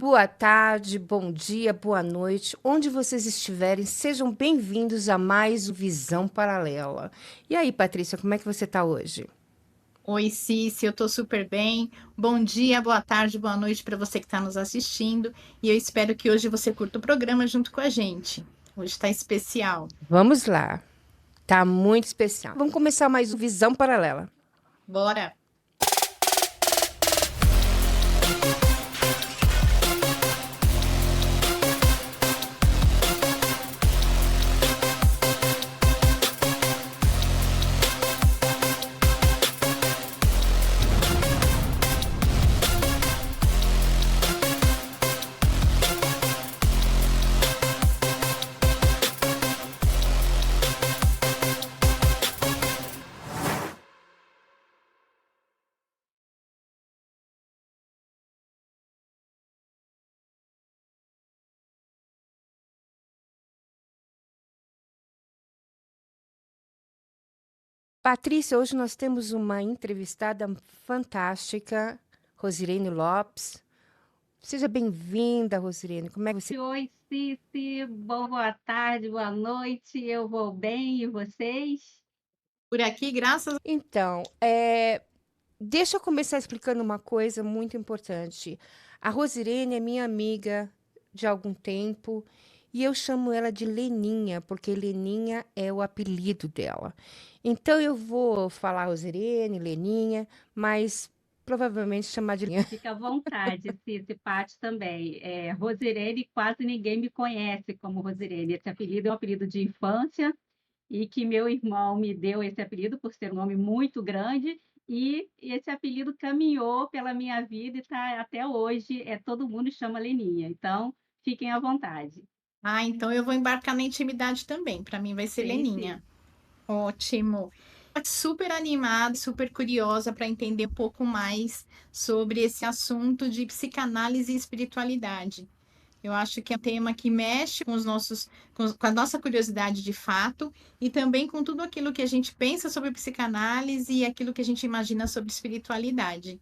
Boa tarde, bom dia, boa noite. Onde vocês estiverem, sejam bem-vindos a mais um Visão Paralela. E aí, Patrícia, como é que você está hoje? Oi, Cici, eu tô super bem. Bom dia, boa tarde, boa noite para você que está nos assistindo. E eu espero que hoje você curta o programa junto com a gente. Hoje está especial. Vamos lá. Tá muito especial. Vamos começar mais um Visão Paralela. Bora! Patrícia, hoje nós temos uma entrevistada fantástica, Rosirene Lopes. Seja bem-vinda, Rosirene. Como é que você... Oi, Cici, boa tarde, boa noite. Eu vou bem, e vocês? Por aqui, graças Então, deixa eu começar explicando uma coisa muito importante. A Rosirene é minha amiga de algum tempo e eu chamo ela de Leninha, porque Leninha é o apelido dela. Então eu vou falar Rosirene, Leninha, mas provavelmente chamar de Leninha. Fica à vontade, Cici, Paty também. Rosirene, quase ninguém me conhece como Rosirene. Esse apelido é um apelido de infância e que meu irmão me deu esse apelido por ser um nome muito grande. E esse apelido caminhou pela minha vida e está até hoje. Todo mundo chama Leninha. Então, fiquem à vontade. então eu vou embarcar na intimidade também. Para mim vai ser Sim, sim. Leninha. Ótimo. Super animada, super curiosa para entender um pouco mais sobre esse assunto de psicanálise e espiritualidade. Eu acho que é um tema que mexe com os nossos, com a nossa curiosidade de fato e também com tudo aquilo que a gente pensa sobre psicanálise e aquilo que a gente imagina sobre espiritualidade.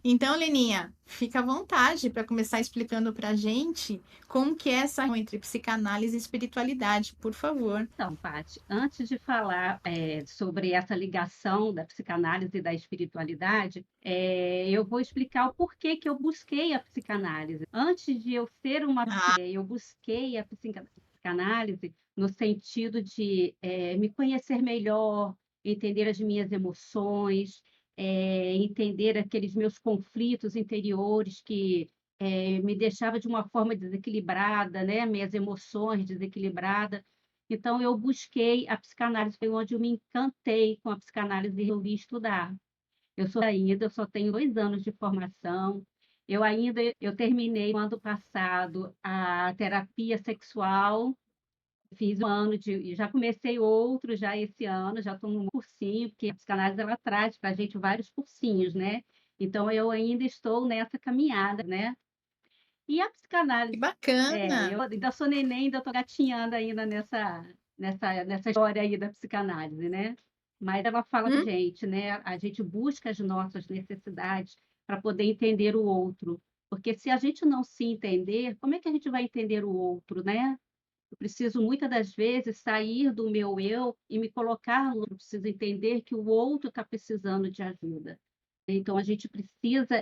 Então, Leninha, fica à vontade para começar explicando para a gente como que é essa relação entre psicanálise e espiritualidade, por favor. Então, Paty, antes de falar sobre essa ligação da psicanálise e da espiritualidade, eu vou explicar o porquê que eu busquei a psicanálise. Antes de eu ser uma Ah, eu busquei a psicanálise no sentido de me conhecer melhor, entender as minhas emoções, entender aqueles meus conflitos interiores que me deixava de uma forma desequilibrada, né? Minhas emoções desequilibradas. Então, eu busquei a psicanálise, foi onde eu me encantei com a psicanálise e resolvi estudar. Eu só tenho 2 anos de formação. Eu terminei no ano passado a terapia sexual, fiz um ano e já comecei outro já esse ano, já estou num cursinho, porque a psicanálise ela traz para a gente vários cursinhos, né? Então, eu ainda estou nessa caminhada, né? E a que psicanálise, bacana! eu ainda sou neném, ainda estou gatinhando ainda nessa história aí da psicanálise, né? Mas ela fala para a Hum? gente, né? A gente busca as nossas necessidades para poder entender o outro. Porque se a gente não se entender, como é que a gente vai entender o outro, né? Eu preciso muitas das vezes sair do meu eu e me colocar no outro. Eu preciso entender que o outro está precisando de ajuda. Então a gente precisa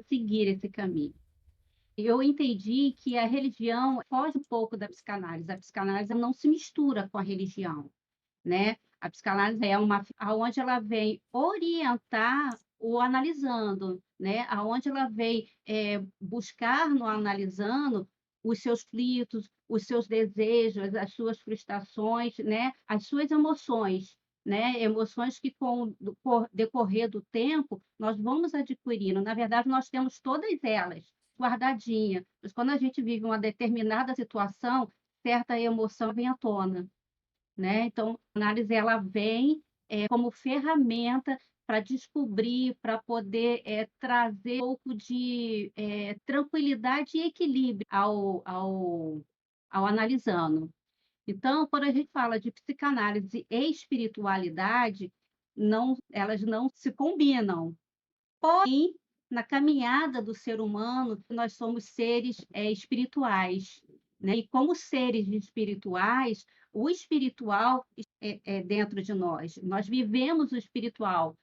seguir esse caminho. Eu entendi que a religião foge um pouco da psicanálise. A psicanálise não se mistura com a religião, né? A psicanálise é uma aonde ela vem orientar o analisando, né? Aonde ela vem buscar no analisando os seus conflitos, os seus desejos, as suas frustrações, né? As suas emoções, né? Emoções que com o decorrer do tempo nós vamos adquirindo. Na verdade, nós temos todas elas guardadinha, mas quando a gente vive uma determinada situação, certa emoção vem à tona, né? Então, a análise ela vem como ferramenta para descobrir, para poder trazer um pouco de tranquilidade e equilíbrio ao analisando. Então, quando a gente fala de psicanálise e espiritualidade, elas não se combinam. Porém, na caminhada do ser humano, nós somos seres, espirituais, né, e como seres espirituais, o espiritual é dentro de nós. Nós vivemos o espiritual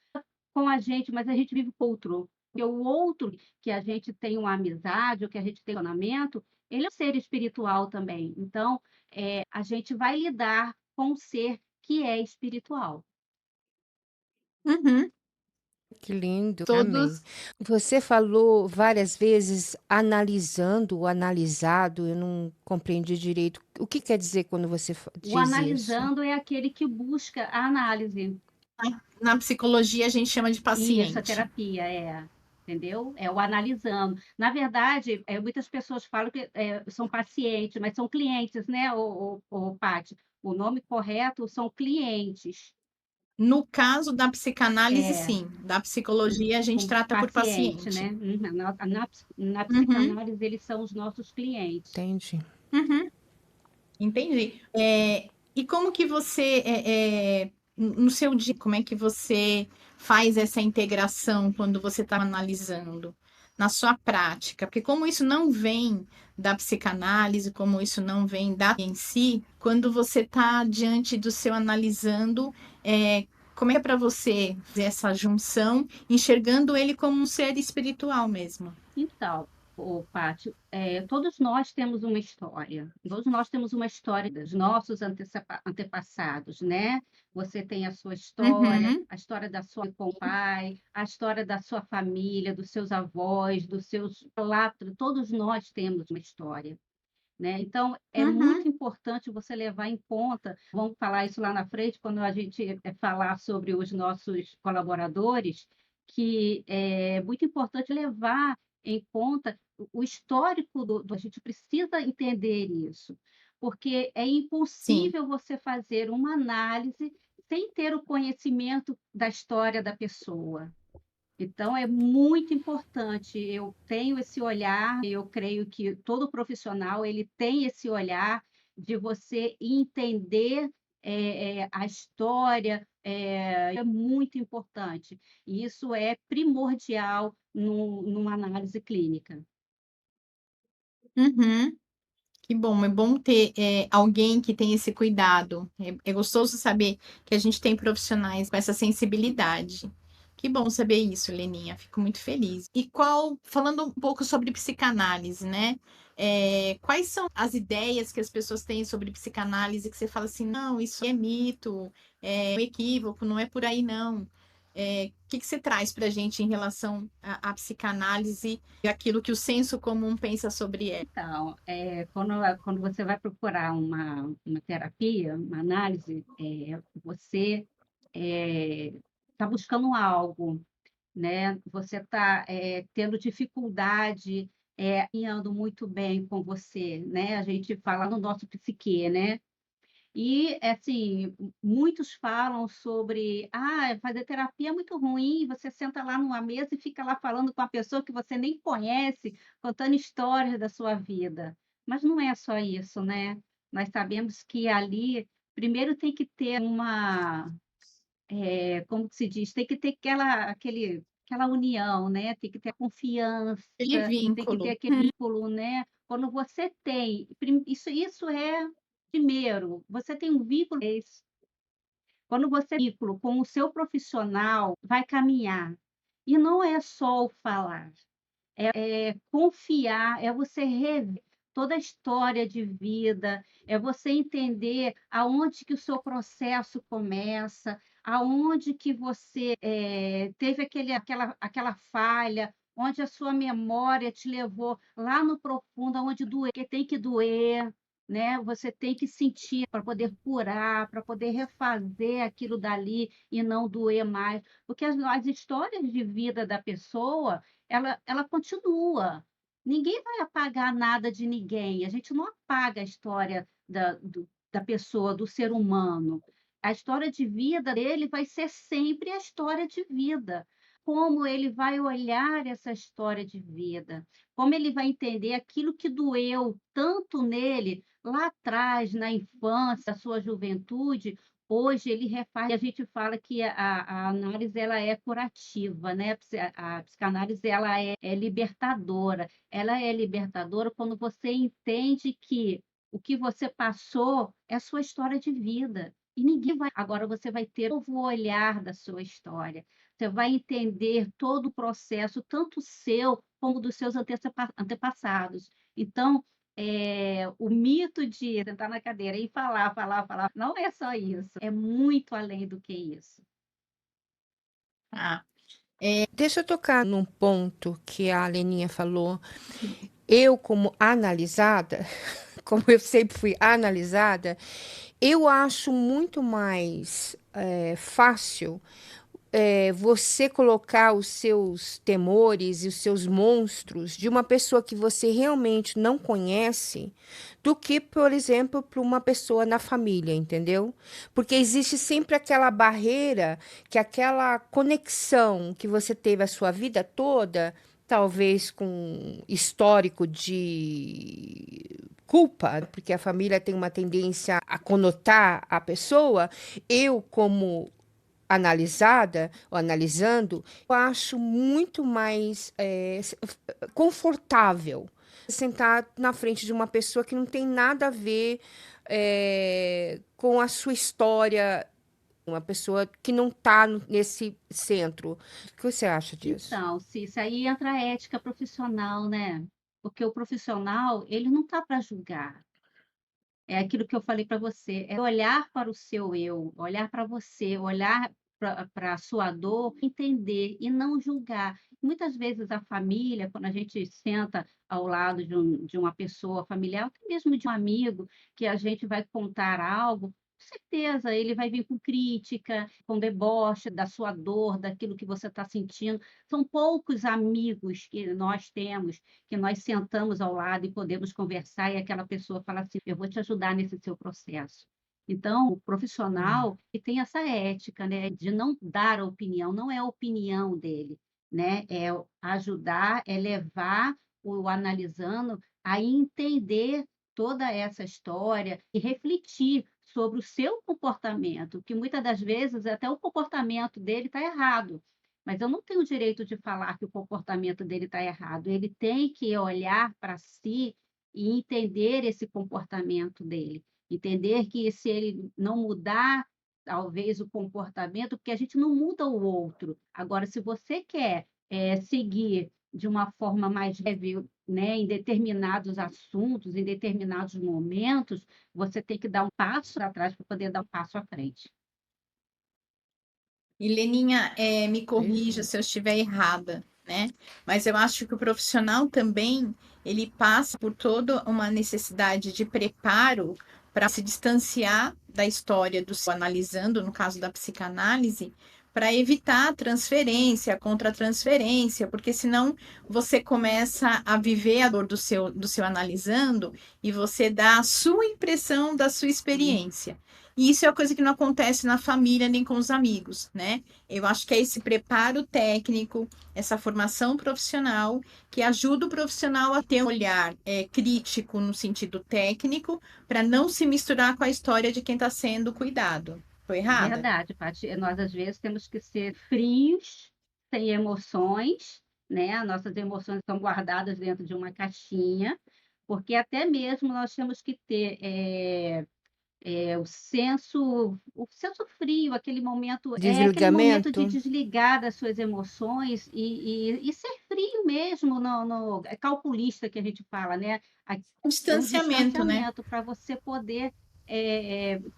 com a gente, mas a gente vive com o outro. Porque o outro que a gente tem uma amizade ou que a gente tem um relacionamento, ele é um ser espiritual também. Então, a gente vai lidar com um ser que é espiritual. Uhum. Que lindo, amém. Todos. Você falou várias vezes analisando o analisado, eu não compreendi direito. O que quer dizer quando você O diz isso? analisando é aquele que busca a análise. Na psicologia a gente chama de Isso, a paciente. terapia, entendeu? É o analisando. Na verdade, muitas pessoas falam que, são pacientes, mas são clientes, né, Paty? O nome correto são clientes. No caso da psicanálise, É, sim. Da psicologia a gente como trata por paciente, paciente. né. Uhum. Na Uhum, psicanálise, eles são os nossos clientes. Entendi. uhum, entendi. E como que você, no seu dia, como é que você faz essa integração quando você está analisando na sua prática? Porque como isso não vem da psicanálise, como isso não vem da em si, quando você está diante do seu analisando, como é para você fazer essa junção, enxergando ele como um ser espiritual mesmo? Então, Pátio, todos nós temos uma história. Todos nós temos uma história dos nossos antepassados, né? Você tem a sua história, Uhum, a história da sua com o pai, a história da sua família, dos seus avós, dos seus lá, todos nós temos uma história, né? Então, é uhum, muito importante você levar em conta, vamos falar isso lá na frente, quando a gente falar sobre os nossos colaboradores, que é muito importante levar em conta o histórico a gente precisa entender isso, porque é sim. impossível você fazer uma análise sem ter o conhecimento da história da pessoa. Então é muito importante, eu tenho esse olhar, eu creio que todo profissional ele tem esse olhar de você entender, a história, é muito importante, e isso é primordial numa análise clínica. Uhum. Que bom, é bom ter alguém que tem esse cuidado. É gostoso saber que a gente tem profissionais com essa sensibilidade. Que bom saber isso, Leninha. Fico muito feliz. E falando um pouco sobre psicanálise, né? Quais são as ideias que as pessoas têm sobre psicanálise que você fala assim, não, isso é mito, é um equívoco, não é por aí, não. O que você traz para a gente em relação à psicanálise e aquilo que o senso comum pensa sobre ela? Então, quando você vai procurar uma terapia, uma análise, você está buscando algo, né? Você está tendo dificuldade, alinhando muito bem com você, né? A gente fala no nosso psique, né? E, assim, muitos falam sobre: "Ah, fazer terapia é muito ruim, você senta lá numa mesa e fica lá falando com a pessoa que você nem conhece, contando histórias da sua vida". Mas não é só isso, né. Nós sabemos que ali, primeiro tem que ter como que se diz? Tem que ter aquela união, né, tem que ter confiança, Aquele tem que ter vínculo. aquele vínculo, né. Quando você tem isso é primeiro, você tem um vínculo quando você tem vínculo com o seu profissional, vai caminhar. E não é só o falar, confiar, é você rever toda a história de vida, é você entender aonde que o seu processo começa, aonde que você, teve aquela falha, onde a sua memória te levou lá no profundo, aonde doer, porque tem que doer, né, você tem que sentir para poder curar, para poder refazer aquilo dali e não doer mais, porque as histórias de vida da pessoa, ela continua. Ninguém vai apagar nada de ninguém, a gente não apaga a história da pessoa, do ser humano. A história de vida dele vai ser sempre a história de vida. Como ele vai olhar essa história de vida, como ele vai entender aquilo que doeu tanto nele lá atrás, na infância, sua juventude, Hoje ele refaz, e a gente fala que a análise ela é curativa, né? A psicanálise ela é libertadora. Ela é libertadora quando você entende que o que você passou é a sua história de vida. E ninguém vai. Agora você vai ter um novo olhar da sua história. Você vai entender todo o processo, tanto seu como dos seus antepassados. Então, o mito de sentar na cadeira e falar, falar, falar, não é só isso, é muito além do que isso. Ah, Deixa eu tocar num ponto que a Leninha falou. Eu, como analisada, como eu sempre fui analisada, eu acho muito mais fácil você colocar os seus temores e os seus monstros de uma pessoa que você realmente não conhece do que, por exemplo, para uma pessoa na família, entendeu? Porque existe sempre aquela barreira, que aquela conexão que você teve a sua vida toda, talvez com histórico de culpa, porque a família tem uma tendência a conotar a pessoa. Eu, como analisada ou analisando, eu acho muito mais confortável sentar na frente de uma pessoa que não tem nada a ver com a sua história, uma pessoa que não está nesse centro. O que você acha disso? Então, se isso aí entra a ética profissional, né? Porque o profissional, ele não está para julgar. É aquilo que eu falei para você, é olhar para o seu eu, olhar para você, olhar para a sua dor, entender e não julgar. Muitas vezes a família, quando a gente senta ao lado de uma pessoa familiar, até mesmo de um amigo, que a gente vai contar algo, com certeza ele vai vir com crítica, com deboche da sua dor, daquilo que você está sentindo. São poucos amigos que nós temos que nós sentamos ao lado e podemos conversar e aquela pessoa fala assim: "Eu vou te ajudar nesse seu processo". Então, o Hum. profissional que tem essa ética, né, de não dar opinião, não é a opinião dele, né, é ajudar, é levar o analisando a entender toda essa história e refletir sobre o seu comportamento, que muitas das vezes até o comportamento dele está errado. Mas eu não tenho o direito de falar que o comportamento dele está errado. Ele tem que olhar para si e entender esse comportamento dele. Entender que se ele não mudar, talvez, o comportamento, porque a gente não muda o outro. Agora, se você quer seguir de uma forma mais leve, né, em determinados assuntos, em determinados momentos, você tem que dar um passo atrás para poder dar um passo à frente. e Leninha, me corrija Perfeito. se eu estiver errada, né? Mas eu acho que o profissional também, ele passa por toda uma necessidade de preparo para se distanciar da história do seu analisando, no caso da psicanálise, para evitar a transferência, a contra-transferência, porque senão você começa a viver a dor do seu analisando e você dá a sua impressão da sua experiência. E isso é uma coisa que não acontece na família nem com os amigos, né? Eu acho que é esse preparo técnico, essa formação profissional, que ajuda o profissional a ter um olhar crítico no sentido técnico, para não se misturar com a história de quem está sendo cuidado. Tô errada? Verdade, Paty. Nós, às vezes, temos que ser frios, sem emoções, né? As nossas emoções estão guardadas dentro de uma caixinha, porque até mesmo nós temos que ter o senso frio, aquele momento, aquele momento Desligamento? de desligar das suas emoções e ser frio mesmo, calculista que a gente fala, né? Um Ter um distanciamento, né? distanciamento para você poder,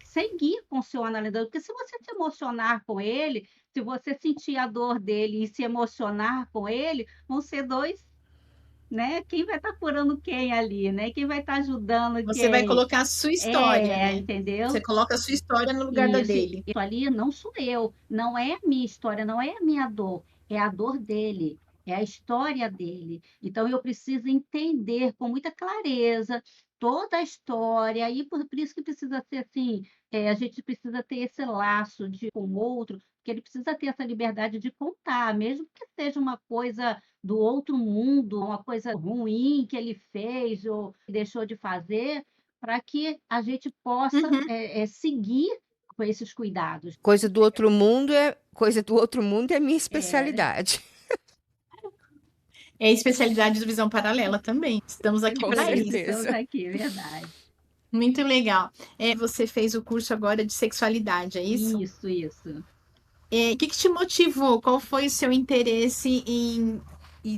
seguir com o seu analisador, porque se você se emocionar com ele, se você sentir a dor dele e se emocionar com ele, vão ser 2, né, quem vai estar curando quem ali, né, quem vai estar ajudando Você vai quem. colocar a sua história, né? Você Entendeu? coloca a sua história no lugar da Isso, dele. isso ali não sou eu, não é a minha história, não é a minha dor, é a dor dele, é a história dele. Então eu preciso entender com muita clareza toda a história, e por isso que precisa ser assim, a gente precisa ter esse laço com o outro, porque ele precisa ter essa liberdade de contar, mesmo que seja uma coisa do outro mundo, uma coisa ruim que ele fez ou deixou de fazer, para que a gente possa, Uhum. seguir com esses cuidados. Coisa do outro mundo é minha É, especialidade. É a especialidade do Visão Paralela também. Estamos aqui Com por para isso isso. que estamos certeza. aqui, é verdade. Muito legal. Você fez o curso agora de sexualidade, é isso? Isso. O que te motivou? Qual foi o seu interesse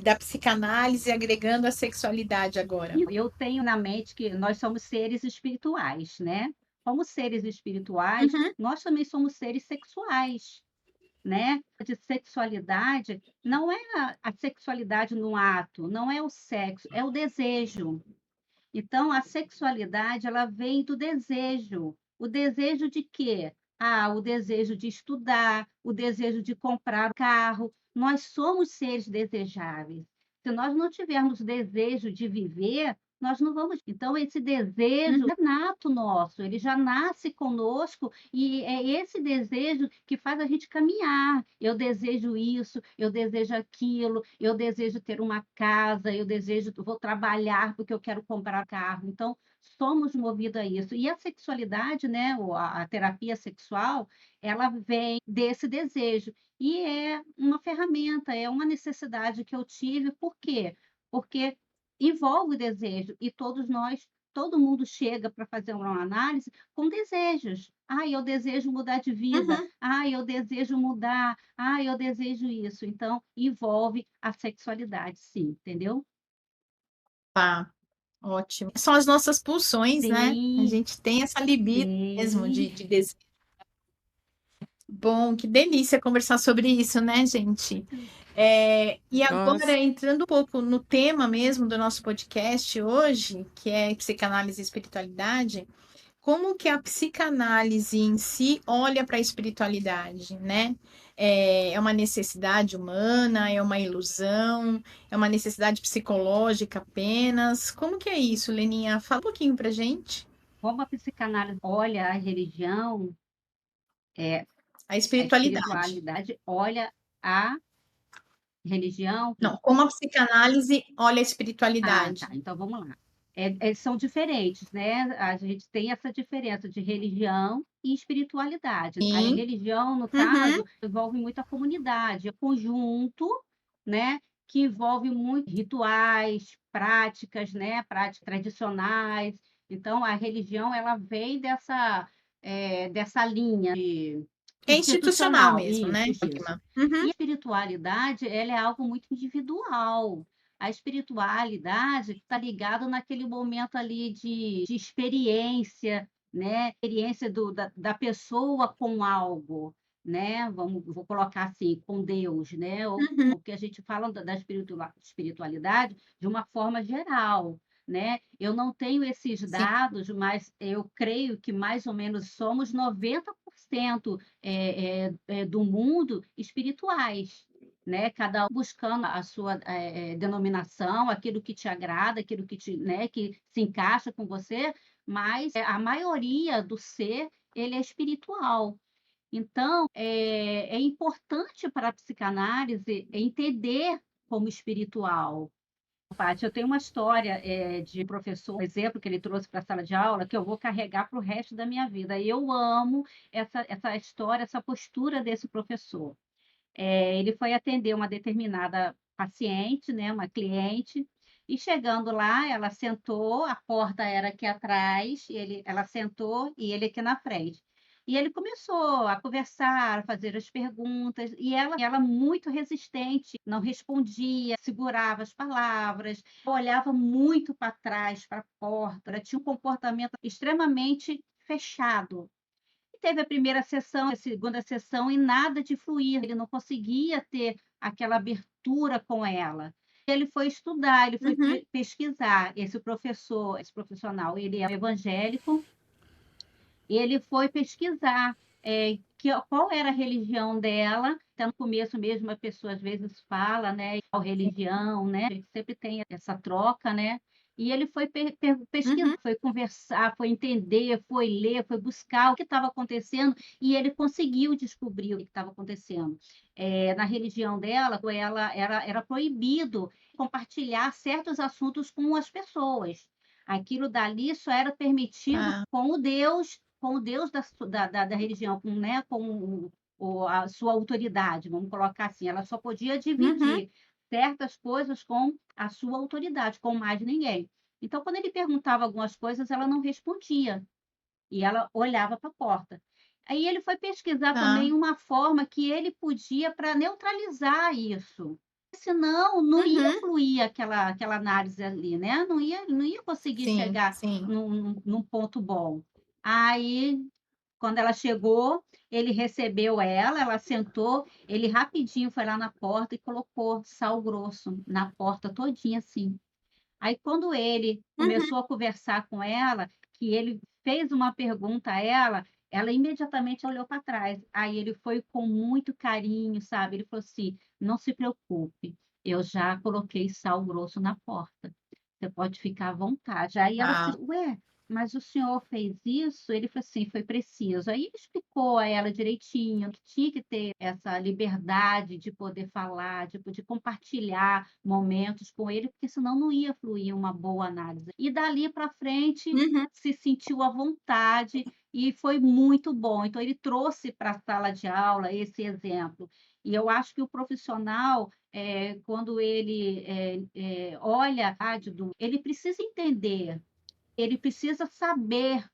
da psicanálise agregando a sexualidade agora? Eu tenho na mente que nós somos seres espirituais, né? Como seres espirituais, Uhum, nós também somos seres sexuais, né? De sexualidade, não é a sexualidade no ato, não é o sexo, é o desejo. Então, a sexualidade, ela vem do desejo. O desejo de quê? O desejo de estudar, o desejo de comprar um carro. Nós somos seres desejáveis. Se nós não tivermos desejo de viver, nós não vamos. Então, esse desejo uhum. é nato nosso, ele já nasce conosco e é esse desejo que faz a gente caminhar. Eu desejo isso, eu desejo aquilo, eu desejo ter uma casa, vou trabalhar porque eu quero comprar carro. Então, somos movidos a isso. E a sexualidade, né, ou a terapia sexual, ela vem desse desejo. E é uma ferramenta, é uma necessidade que eu tive. Por quê? Porque envolve o desejo e todo mundo chega para fazer uma análise com desejos. Eu desejo mudar de vida. Uhum. Eu desejo mudar. Eu desejo isso. Então, envolve a sexualidade, sim, entendeu? Tá, ótimo. São as nossas pulsões, né? A Sim, gente tem essa libido mesmo sim. de desejo. Bom, que delícia conversar sobre isso, né, gente? E agora, Nossa. entrando um pouco no tema mesmo do nosso podcast hoje, que é psicanálise e espiritualidade, como que a psicanálise em si olha para a espiritualidade, né? É uma necessidade humana, é uma ilusão, é uma necessidade psicológica apenas? Como que é isso, Leninha? Fala um pouquinho pra gente. Como a psicanálise olha a religião, é, A a espiritualidade. espiritualidade olha a religião. Não, como a psicanálise olha a Tá. espiritualidade. Então vamos lá. São diferentes, né? A gente tem essa diferença de religião e espiritualidade. A Sim. religião, no Uhum. caso, envolve muito a comunidade, é conjunto, né? Que envolve muito rituais, práticas, né? Práticas tradicionais. Então, a religião, ela vem dessa linha É institucional institucional. mesmo, né, Isso. Dogma? Uhum. E a espiritualidade, ela é algo muito individual. A espiritualidade está ligada naquele momento ali de experiência, né? Experiência da pessoa com algo, né? Vou colocar assim, com Deus, né? Ou Uhum. porque a gente fala da espiritualidade de uma forma geral, né? Eu não tenho esses Sim. dados, mas eu creio que mais ou menos somos 90% do mundo espirituais, né? Cada um buscando a sua denominação, aquilo que te agrada, aquilo que né, que se encaixa com você, mas a maioria do ser ele é espiritual. Então, é importante para a psicanálise entender como espiritual. Paty, eu tenho uma história de professor, um exemplo que ele trouxe para a sala de aula, que eu vou carregar para o resto da minha vida. E eu amo essa história, essa postura desse professor. Ele foi atender uma determinada paciente, né, uma cliente, e chegando lá, ela sentou, a porta era aqui atrás, ela sentou e ele aqui na frente. E ele começou a conversar, a fazer as perguntas, e ela muito resistente, não respondia, segurava as palavras, olhava muito para trás, para a porta, ela tinha um comportamento extremamente fechado. Teve a primeira sessão, a segunda sessão e nada de fluir, ele não conseguia ter aquela abertura com ela. Ele foi estudar, ele foi Uhum. pesquisar. Esse profissional, ele é evangélico, ele foi pesquisar qual era a religião dela. Até no começo mesmo a pessoa às vezes fala, né, qual religião, né? A gente sempre tem essa troca, né? E ele foi pesquisar, Uhum. foi conversar, foi entender, foi ler, foi buscar o que estava acontecendo e ele conseguiu descobrir o que estava acontecendo. Na religião dela, era proibido compartilhar certos assuntos com as pessoas. Aquilo dali só era permitido Ah, com o Deus com o Deus da religião, né, com a sua autoridade, vamos colocar assim. Ela só podia Uhum. dividir certas coisas com a sua autoridade, com mais ninguém. Então, quando ele perguntava algumas coisas, ela não respondia. E ela olhava para a porta. Aí ele foi pesquisar Tá. também uma forma que ele podia para neutralizar isso, senão não ia Uhum. fluir aquela análise ali, né, não ia conseguir Sim, chegar sim. num ponto bom. Aí, quando ela chegou, ele recebeu ela sentou, ele rapidinho foi lá na porta e colocou sal grosso na porta todinha, assim. Aí quando ele Uhum. começou a conversar com ela, que ele fez uma pergunta a ela, ela imediatamente olhou para trás. Aí ele foi com muito carinho, sabe, ele falou assim: "Não se preocupe, eu já coloquei sal grosso na porta, você pode ficar à vontade". Aí ela Ah, disse: "Ué, mas o senhor fez isso?". Ele falou assim: "Foi preciso". Aí ele explicou a ela direitinho que tinha que ter essa liberdade de poder falar, de compartilhar momentos com ele, porque senão não ia fluir uma boa análise. E dali para frente uhum. se sentiu à vontade e foi muito bom. Então ele trouxe para a sala de aula esse exemplo. E eu acho que o profissional, quando ele, olha a ele precisa entender, ele precisa saber,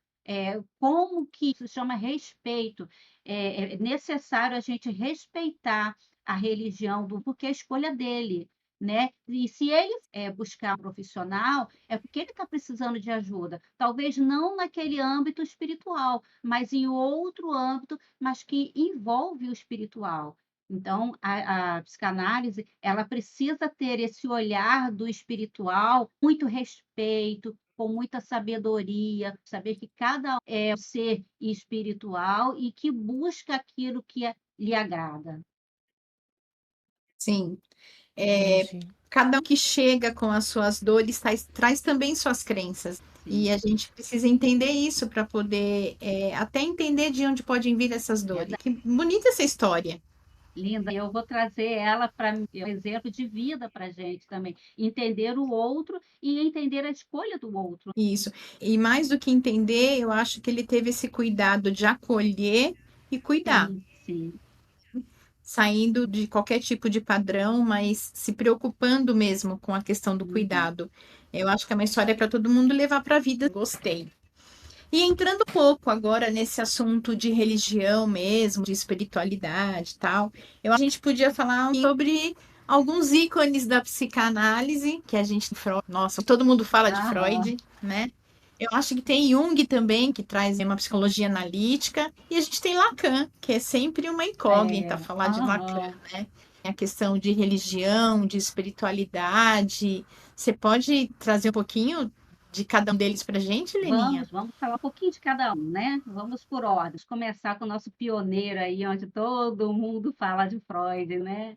como que isso se chama respeito. É necessário a gente respeitar a religião do porque é a escolha dele, né. E se ele, buscar um profissional, é porque ele está precisando de ajuda. Talvez não naquele âmbito espiritual, mas em outro âmbito, mas que envolve o espiritual. Então, a psicanálise, ela precisa ter esse olhar do espiritual, muito respeito, com muita sabedoria, saber que cada um é um ser espiritual e que busca aquilo que lhe agrada. Sim. Entendi. Cada um que chega com as suas dores traz também suas crenças. E Sim, a gente precisa entender isso para poder até entender de onde podem vir essas dores. verdade. Que bonita essa história. Linda. Eu vou trazer ela para um exemplo de vida para a gente também. Entender o outro e entender a escolha do outro. Isso. E mais do que entender, eu acho que ele teve esse cuidado de acolher e cuidar, Sim, sim. saindo de qualquer tipo de padrão, mas se preocupando mesmo com a questão do Uhum. cuidado. Eu acho que é uma história para todo mundo levar para a vida. Gostei. E entrando um pouco agora nesse assunto de religião mesmo, de espiritualidade e tal, eu acho que a gente podia falar sobre alguns ícones da psicanálise, que a gente, nossa, todo mundo fala de Aham. Freud, né? Eu acho que tem Jung também, que traz uma psicologia analítica, e a gente tem Lacan, que é sempre uma É. incógnita falar de Lacan, Aham. né? A questão de religião, de espiritualidade. Você pode trazer um pouquinho de cada um deles para a gente, Leninha? Vamos falar um pouquinho de cada um, né? Vamos por ordem. Começar com o nosso pioneiro aí, onde todo mundo fala de Freud, né?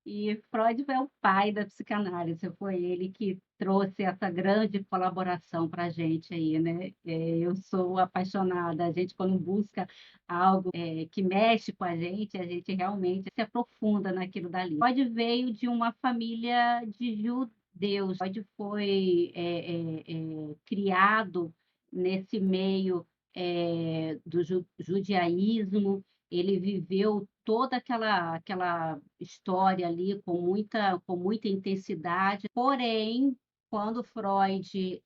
E Freud foi o pai da psicanálise, foi ele que trouxe essa grande colaboração para a gente aí, né? Eu sou apaixonada, a gente quando busca algo, que mexe com a gente realmente se aprofunda naquilo dali. Freud veio de uma família de judeus, Freud foi, criado nesse meio, do judaísmo, ele viveu toda aquela história ali com muita intensidade, porém, quando Freud,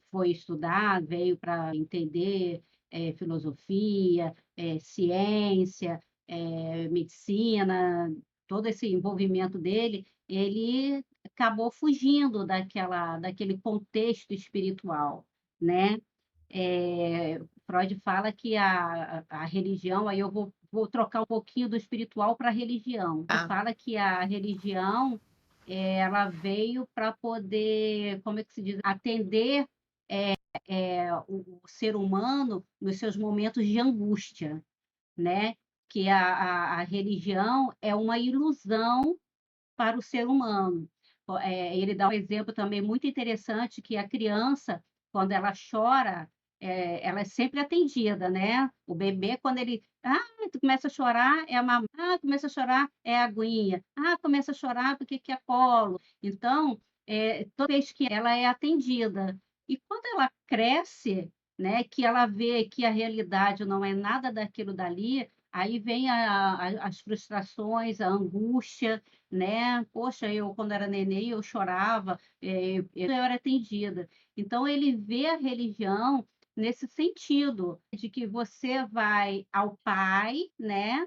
foi estudar, veio para entender, filosofia, ciência, medicina, todo esse envolvimento dele, ele acabou fugindo daquele contexto espiritual, né. Freud fala que a religião, aí eu vou trocar um pouquinho do espiritual para a religião. Ele Tá. fala que a religião, ela veio para poder, como é que se diz? Atender, o ser humano nos seus momentos de angústia, né, que a religião é uma ilusão para o ser humano. Ele dá um exemplo também muito interessante que a criança, quando ela chora, ela é sempre atendida, né. O bebê quando ele: "Ah, tu começa a chorar, é a ah, começa a chorar, é a aguinha. Ah, começa a chorar porque quer colo". Então, toda vez que ela é atendida. E quando ela cresce, né, que ela vê que a realidade não é nada daquilo dali, aí vem as frustrações, a angústia, né. Poxa, eu quando era neném eu chorava, eu era atendida. Então ele vê a religião nesse sentido, de que você vai ao Pai, né,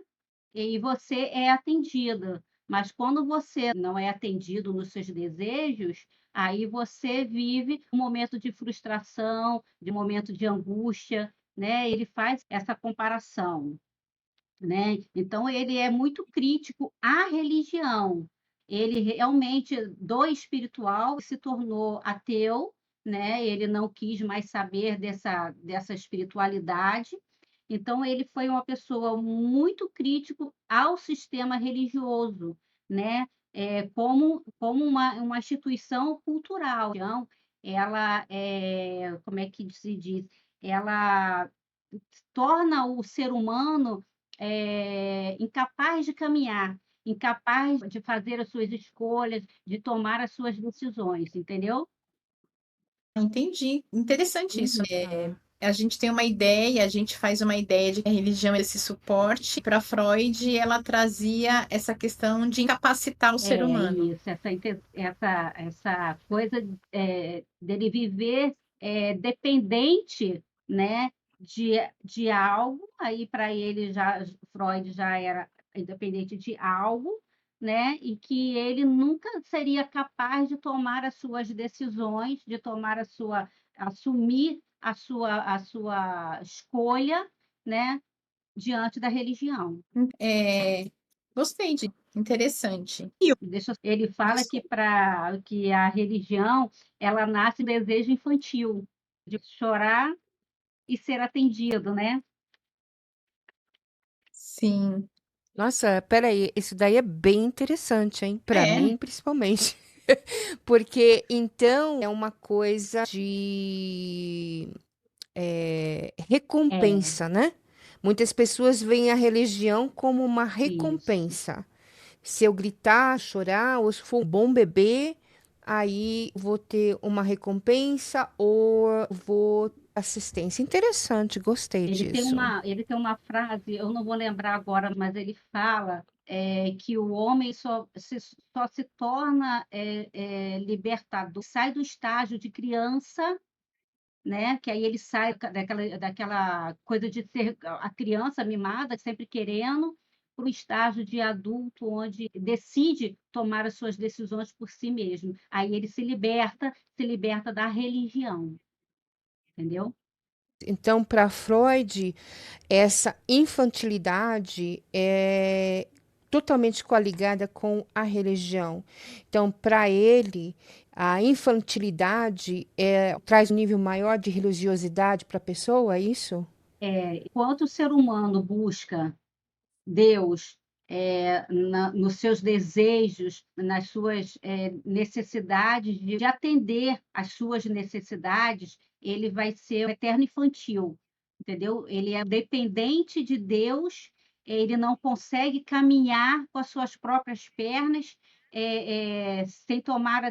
e você é atendida. Mas quando você não é atendido nos seus desejos, aí você vive um momento de frustração, de um momento de angústia, né, ele faz essa comparação, né. Então ele é muito crítico à religião. Ele realmente, do espiritual, se tornou ateu, né, ele não quis mais saber dessa espiritualidade, então ele foi uma pessoa muito crítico ao sistema religioso, né, como uma instituição cultural. Então, ela, como é que se diz? Ela torna o ser humano incapaz de caminhar, incapaz de fazer as suas escolhas, de tomar as suas decisões, entendeu? Entendi. Interessante isso. Uhum. A gente tem uma ideia, a gente faz uma ideia de que a religião é esse suporte. Para Freud, ela trazia essa questão de incapacitar o ser É humano. isso, essa coisa, dele viver, dependente, né, de algo, aí para ele já Freud já era independente de algo, né, e que ele nunca seria capaz de tomar as suas decisões, de tomar assumir a sua escolha, né, diante da religião. Gostei de interessante. Ele fala que a religião, ela nasce do desejo infantil, de chorar e ser atendido, né. Sim, Nossa, espera aí, isso daí é bem interessante, hein? Para é, mim, principalmente. Porque então é uma coisa de É, recompensa, né? Muitas pessoas veem a religião como uma isso. recompensa. Se eu gritar, chorar, ou se for um bom bebê, aí vou ter uma recompensa ou vou ter assistência. Interessante, gostei disso. Ele tem uma frase, eu não vou lembrar agora, mas ele fala, que o homem só se torna, libertador, sai do estágio de criança, né, que aí ele sai daquela coisa de ser a criança mimada, sempre querendo, para o estágio de adulto, onde decide tomar as suas decisões por si mesmo. Aí ele se liberta da religião, entendeu? Então, para Freud, essa infantilidade é totalmente coligada com a religião. Então, para ele, a infantilidade traz um nível maior de religiosidade para a pessoa, é isso? Enquanto o ser humano busca Deus, nos seus desejos, nas suas, necessidades de atender às suas necessidades, ele vai ser um eterno infantil, entendeu? Ele é dependente de Deus, ele não consegue caminhar com as suas próprias pernas, sem tomar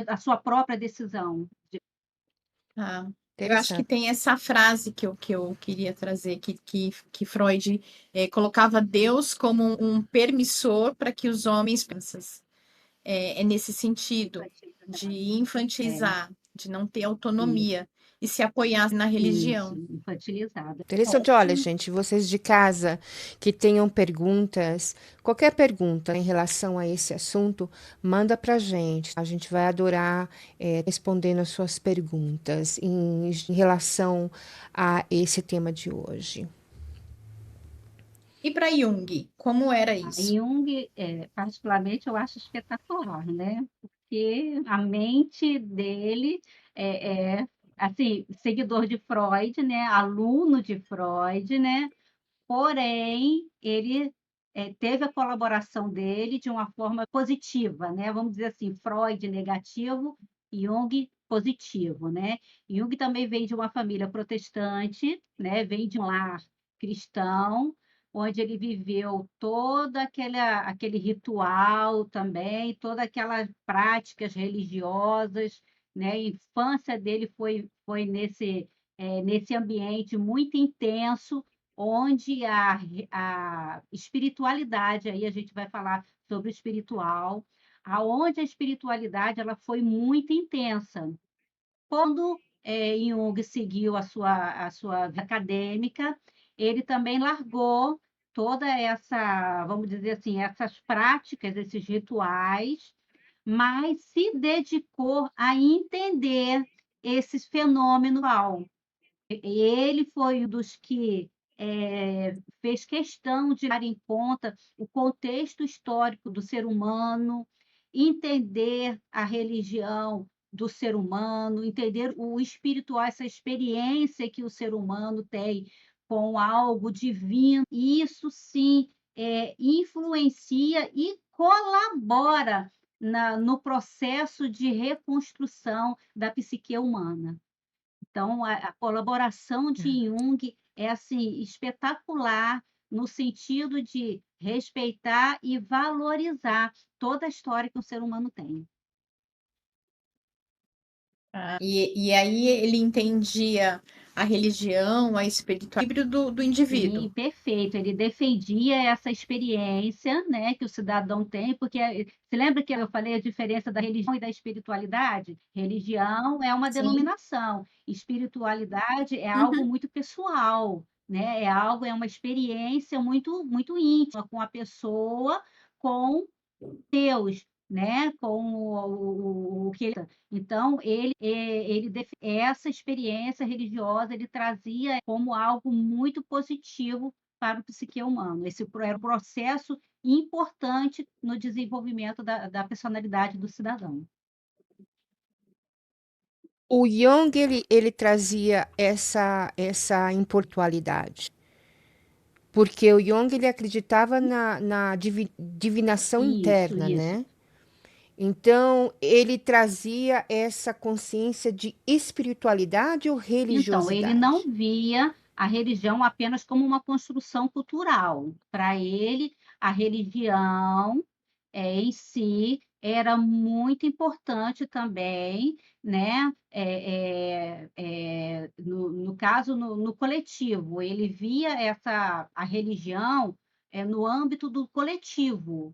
a sua própria decisão. tá. Eu acho que Interessante. tem essa frase que eu queria trazer, que Freud colocava Deus como um permissor para que os homens pensem. É nesse sentido, de É, infantilizar, de não ter isso, autonomia e se apoiar na isso, religião. infantilizado. Interessante. Olha, gente, vocês de casa que tenham perguntas, qualquer pergunta em relação a esse assunto, manda pra gente. A gente vai adorar respondendo as suas perguntas em relação a esse tema de hoje. E para Jung, como era A isso? Jung, particularmente, eu acho espetacular, né, porque a mente dele assim, seguidor de Freud, né, aluno de Freud, né, porém, ele, teve a colaboração dele de uma forma positiva, né, vamos dizer assim, Freud negativo, Jung positivo, né. Jung também vem de uma família protestante, né, vem de um lar cristão, onde ele viveu toda aquele ritual também, toda aquelas práticas religiosas, né, a infância dele foi nesse ambiente muito intenso, onde a espiritualidade, aí a gente vai falar sobre o espiritual, aonde a espiritualidade ela foi muito intensa. Quando, Jung seguiu a sua vida acadêmica, ele também largou toda essa, vamos dizer assim, essas práticas, esses rituais, mas se dedicou a entender esses fenômenos. Ele foi um dos que fez questão de dar em conta o contexto histórico do ser humano, entender a religião do ser humano, entender o espiritual, essa experiência que o ser humano tem com algo divino. E isso sim influencia e colabora no processo de reconstrução da psique humana. Então, a colaboração de Jung é, assim, espetacular no sentido de respeitar e valorizar toda a história que o ser humano tem. E aí ele entendia a religião, a espiritualidade do indivíduo. Sim, perfeito. Ele defendia essa experiência, né, que o cidadão tem, porque você lembra que eu falei a diferença da religião e da espiritualidade? Religião é uma Sim. denominação, espiritualidade é algo Uhum. muito pessoal, né? É uma experiência muito muito íntima com a pessoa, com Deus, né? Com o que ele... Então, essa experiência religiosa ele trazia como algo muito positivo para o psique humano. Esse era um processo importante no desenvolvimento da personalidade do cidadão. O Jung, ele trazia essa importualidade, porque o Jung, ele acreditava na divinação interna, Isso. né? Então, ele trazia essa consciência de espiritualidade ou Então, ele não religiosidade? via a religião apenas como uma construção cultural. Para ele, a religião em si era muito importante também, né? No caso, no coletivo, ele via a religião no âmbito do coletivo,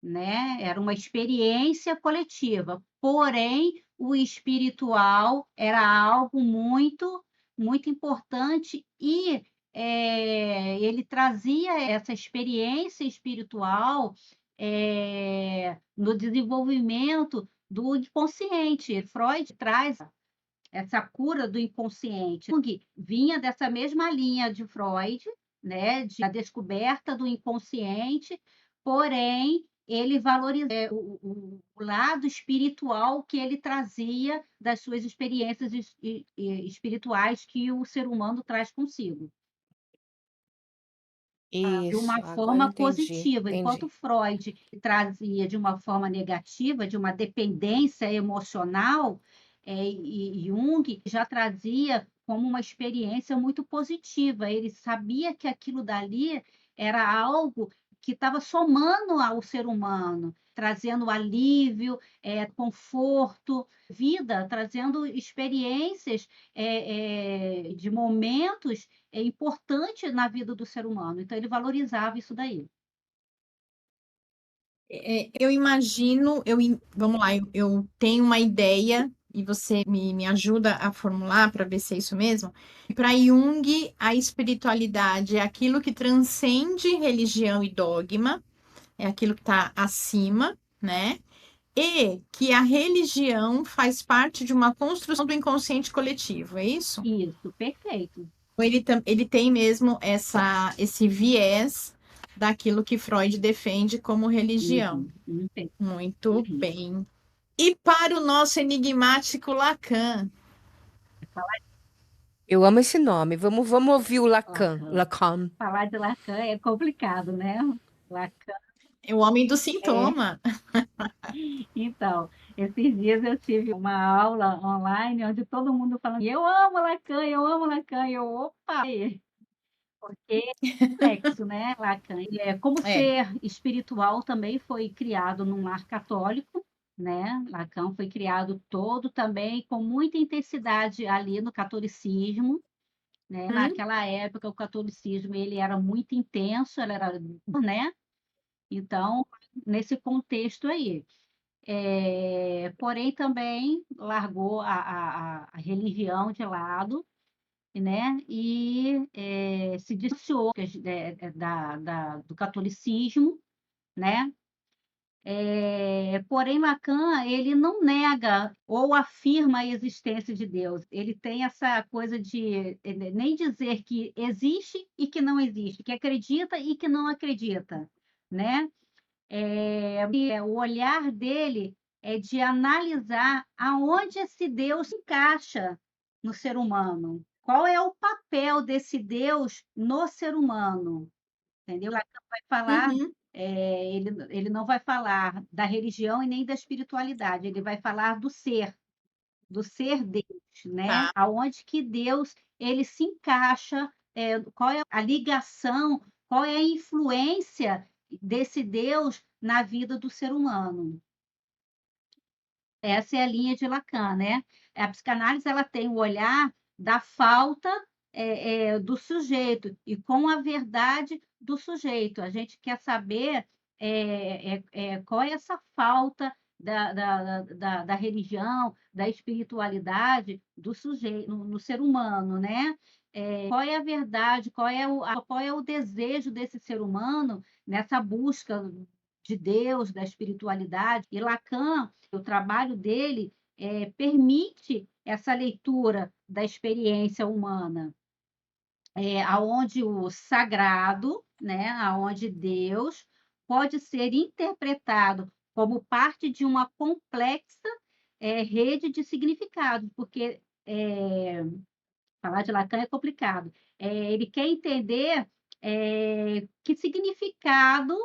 né? Era uma experiência coletiva, porém o espiritual era algo muito, muito importante e ele trazia essa experiência espiritual no desenvolvimento do inconsciente. Freud traz essa cura do inconsciente. Jung vinha dessa mesma linha de Freud, né, de a descoberta do inconsciente, porém ele valorizava o lado espiritual que ele trazia das suas experiências espirituais que o ser humano traz consigo, de uma Isso, agora forma entendi, positiva, enquanto entendi. Freud trazia de uma forma negativa, de uma dependência emocional, e Jung já trazia como uma experiência muito positiva. Ele sabia que aquilo dali era algo que estava somando ao ser humano, trazendo alívio, conforto, vida, trazendo experiências de momentos importante na vida do ser humano. Então ele valorizava isso daí. Eu imagino, vamos lá, eu tenho uma ideia e você me ajuda a formular para ver se é isso mesmo. Para Jung, a espiritualidade é aquilo que transcende religião e dogma, é aquilo que está acima, né? E que a religião faz parte de uma construção do inconsciente coletivo, é isso? Isso, perfeito. Ou ele tem mesmo esse viés daquilo que Freud defende como religião. Uhum, perfeito. Muito Uhum. bem. E para o nosso enigmático Lacan? Eu amo esse nome. Vamos ouvir o Lacan. Lacan. Lacan. Falar de Lacan é complicado, né? Lacan É o homem do é. sintoma. Então, esses dias eu tive uma aula online onde todo mundo falando, eu amo Lacan, eu amo Lacan, e eu, opa, porque é complexo, né, Lacan? Como É. ser espiritual também foi criado num lar católico, né? Lacan foi criado todo também com muita intensidade ali no catolicismo, né? Hum? Naquela época o catolicismo ele era muito intenso, ele era, né? Então, nesse contexto aí. Porém, também largou a religião de lado, né? E se dissociou do catolicismo, né? Porém, Lacan, ele não nega ou afirma a existência de Deus. Ele tem essa coisa de nem dizer que existe e que não existe, que acredita e que não acredita, né? O olhar dele é de analisar aonde esse Deus se encaixa no ser humano. Qual é o papel desse Deus no ser humano? Entendeu? Lacan vai falar, Uhum. ele não vai falar da religião e nem da espiritualidade, ele vai falar do ser Deus, né? Tá. Aonde que Deus ele se encaixa, qual é a ligação, qual é a influência desse Deus na vida do ser humano. Essa é a linha de Lacan, né? A psicanálise ela tem o olhar da falta do sujeito e com a verdade do sujeito. A gente quer saber qual é essa falta da religião, da espiritualidade do sujeito, no ser humano, né? Qual é a verdade, qual é o desejo desse ser humano nessa busca de Deus, da espiritualidade. E Lacan, o trabalho dele permite essa leitura da experiência humana, aonde o sagrado, né, aonde Deus pode ser interpretado como parte de uma complexa rede de significados, porque falar de Lacan é complicado. Ele quer entender que significado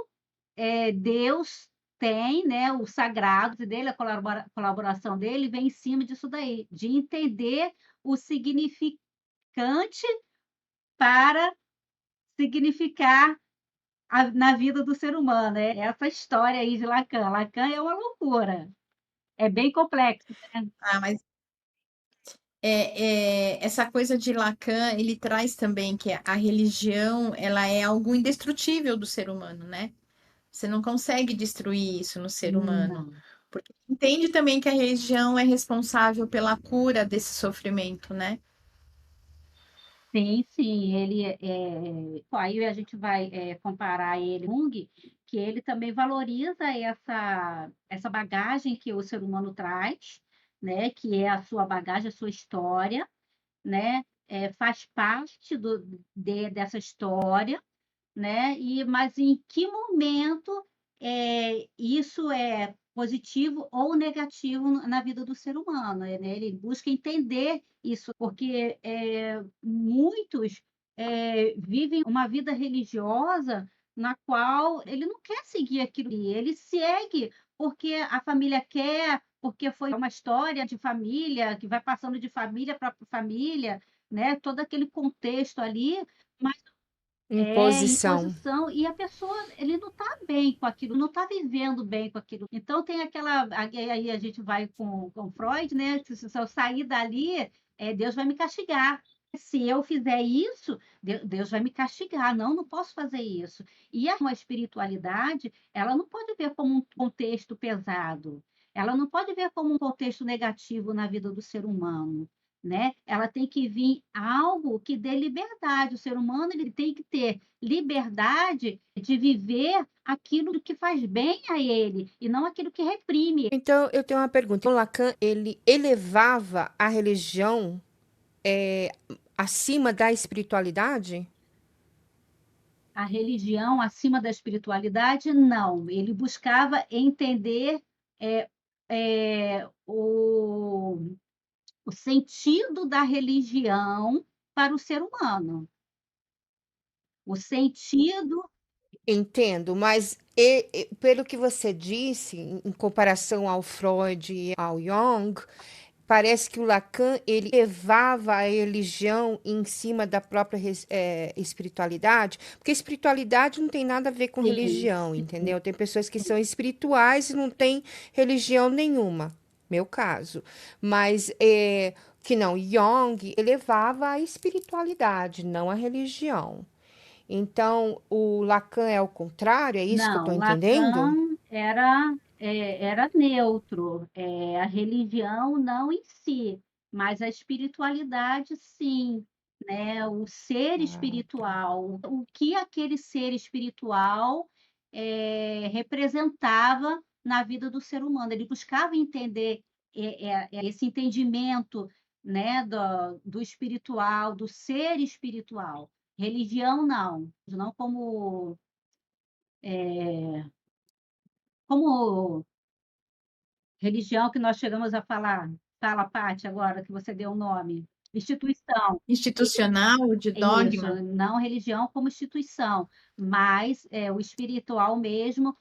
Deus tem, né, o sagrado dele, a colaboração dele vem em cima disso daí, de entender o significante para significar na vida do ser humano. É essa história aí de Lacan. Lacan é uma loucura, é bem complexo. Ah, mas essa coisa de Lacan, ele traz também que a religião, ela é algo indestrutível do ser humano, né? Você não consegue destruir isso no ser humano, Não. porque entende também que a religião é responsável pela cura desse sofrimento, né? Sim, sim, aí a gente vai comparar ele com Jung, que ele também valoriza essa bagagem que o ser humano traz, né? Que é a sua bagagem, a sua história, né? Faz parte dessa história, né? Mas em que momento isso é positivo ou negativo na vida do ser humano, né? Ele busca entender isso, porque muitos vivem uma vida religiosa na qual ele não quer seguir aquilo, e ele segue porque a família quer, porque foi uma história de família que vai passando de família para família, né? Todo aquele contexto ali, mas Imposição. imposição, e a pessoa, ele não está bem com aquilo, não está vivendo bem com aquilo. Então tem aquela, aí a gente vai com Freud, né? Se eu sair dali, Deus vai me castigar. Se eu fizer isso, Deus vai me castigar. Não, não posso fazer isso. E a espiritualidade, ela não pode ver como um contexto pesado. Ela não pode ver como um contexto negativo na vida do ser humano, né? Ela tem que vir algo que dê liberdade. O ser humano ele tem que ter liberdade de viver aquilo que faz bem a ele e não aquilo que reprime. Então, eu tenho uma pergunta. O Lacan, ele elevava a religião acima da espiritualidade? A religião acima da espiritualidade, não. Ele buscava entender é, o sentido da religião para o ser humano. O sentido. Entendo, mas pelo que você disse, em comparação ao Freud e ao Jung, Parece que o Lacan, ele levava a religião em cima da própria espiritualidade, porque espiritualidade não tem nada a ver com Sim, religião, entendeu? Tem pessoas que são espirituais e não têm religião nenhuma, meu caso. Mas que não, Jung elevava a espiritualidade, não a religião. Então, o Lacan é o contrário, é isso que eu estou não, entendendo? Lacan era neutro, a religião não em si, mas a espiritualidade sim, né? O ser Ah, espiritual, o que aquele ser espiritual representava na vida do ser humano. Ele buscava entender esse entendimento, né, do espiritual, do ser espiritual. Religião não como religião que nós chegamos a falar, fala, Paty, agora que você deu o nome, instituição. Institucional, de Isso, dogma. não religião como instituição, mas o espiritual mesmo,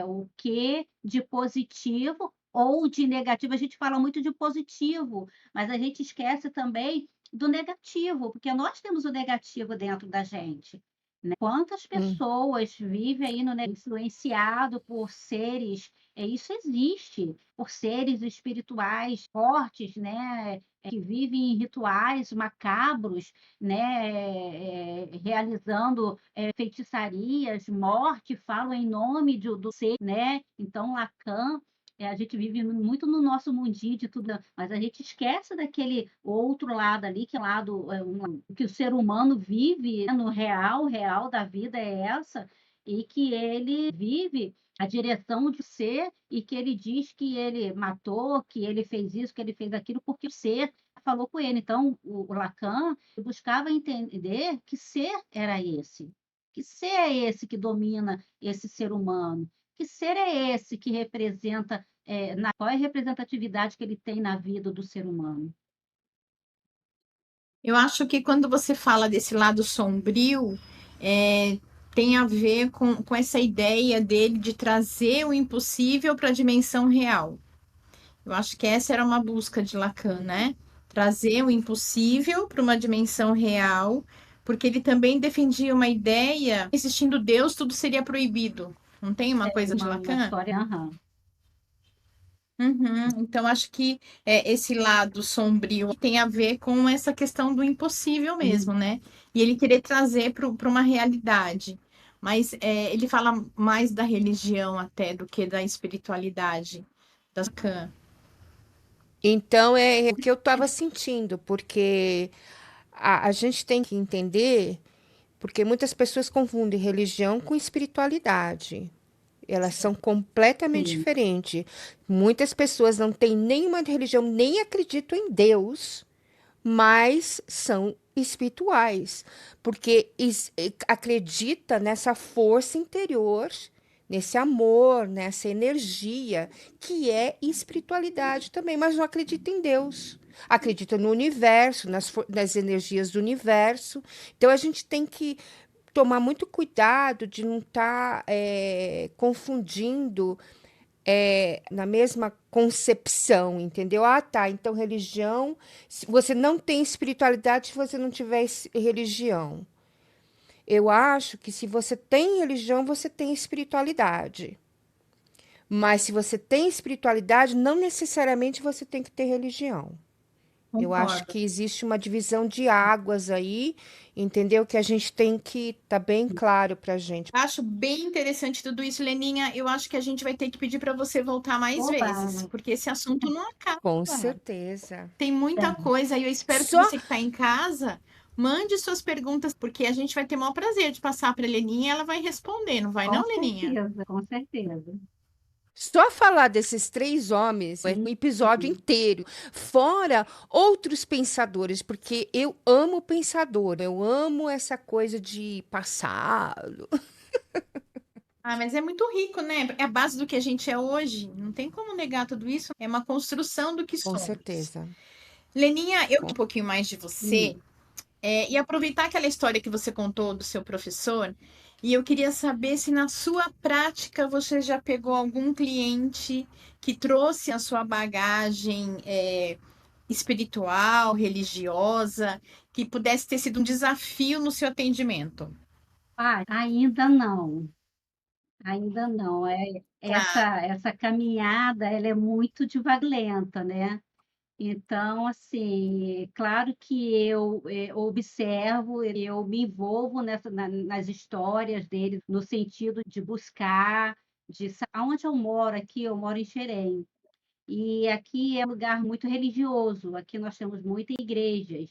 o que de positivo ou de negativo. A gente fala muito de positivo, mas a gente esquece também do negativo, porque nós temos o negativo dentro da gente. Né? Quantas hum. pessoas vivem aí no influenciado por seres, isso existe, por seres espirituais fortes, né? Que vivem em rituais macabros, né, realizando feitiçarias, morte, falam em nome do ser, né? Então, Lacan, a gente vive muito no nosso mundinho de tudo, mas a gente esquece daquele outro lado ali, que é o lado que o ser humano vive, né, no real da vida é essa, e que ele vive a direção de ser e que ele diz que ele matou, que ele fez isso, que ele fez aquilo, porque o ser falou com ele. Então, o Lacan buscava entender que ser era esse. Que ser é esse que domina esse ser humano? Que ser é esse que representa, qual é a representatividade que ele tem na vida do ser humano? Eu acho que quando você fala desse lado sombrio, é, tem a ver com essa ideia dele de trazer o impossível para a dimensão real. Eu acho que essa era uma busca de Lacan, né? Trazer o impossível para uma dimensão real, porque ele também defendia uma ideia, existindo Deus, tudo seria proibido. Não tem uma coisa de Uma Lacan? história, aham. Uhum. Então, acho que esse lado sombrio tem a ver com essa questão do impossível mesmo, né? E ele querer trazer para uma realidade. Mas ele fala mais da religião até do que da espiritualidade da Lacan. Então é o que eu estava sentindo, porque a gente tem que entender, porque muitas pessoas confundem religião com espiritualidade. Elas são completamente Sim, diferentes. Muitas pessoas não têm nenhuma religião, nem acreditam em Deus, mas são espirituais, porque acredita nessa força interior, nesse amor, nessa energia, que é espiritualidade também, mas não acredita em Deus. Acredita no universo, nas energias do universo. Então a gente tem que tomar muito cuidado de não estar confundindo na mesma concepção, entendeu? Ah, tá. Então, religião. Você não tem espiritualidade se você não tiver religião. Eu acho que se você tem religião, você tem espiritualidade. Mas se você tem espiritualidade, não necessariamente você tem que ter religião. Eu acho Concordo. que existe uma divisão de águas aí, entendeu? Que a gente tem que estar bem claro para a gente. Acho bem interessante tudo isso, Leninha. Eu acho que a gente vai ter que pedir para você voltar mais oba, vezes, porque esse assunto não acaba. Com certeza. Tem muita coisa e eu espero que Só você que está em casa mande suas perguntas, porque a gente vai ter o maior prazer de passar para a Leninha e ela vai responder, não vai com não, Leninha? certeza, com certeza. Só falar desses três homens é um episódio Sim. inteiro, fora outros pensadores, porque eu amo pensador, eu amo essa coisa de passado. Ah, mas é muito rico, né? É a base do que a gente é hoje. Não tem como negar tudo isso. É uma construção do que Com somos. certeza. Leninha, eu Com- um pouquinho mais de Hum. você. E aproveitar aquela história que você contou do seu professor, E eu queria saber se na sua prática você já pegou algum cliente que trouxe a sua bagagem espiritual, religiosa, que pudesse ter sido um desafio no seu atendimento. Ah, ainda não, ainda não. Tá. Essa caminhada, ela é muito devagar, né? Então, assim, claro que eu observo, eu me envolvo nas histórias deles, no sentido de buscar, aonde eu moro aqui, eu moro em Xerém. E aqui é um lugar muito religioso, aqui nós temos muitas igrejas.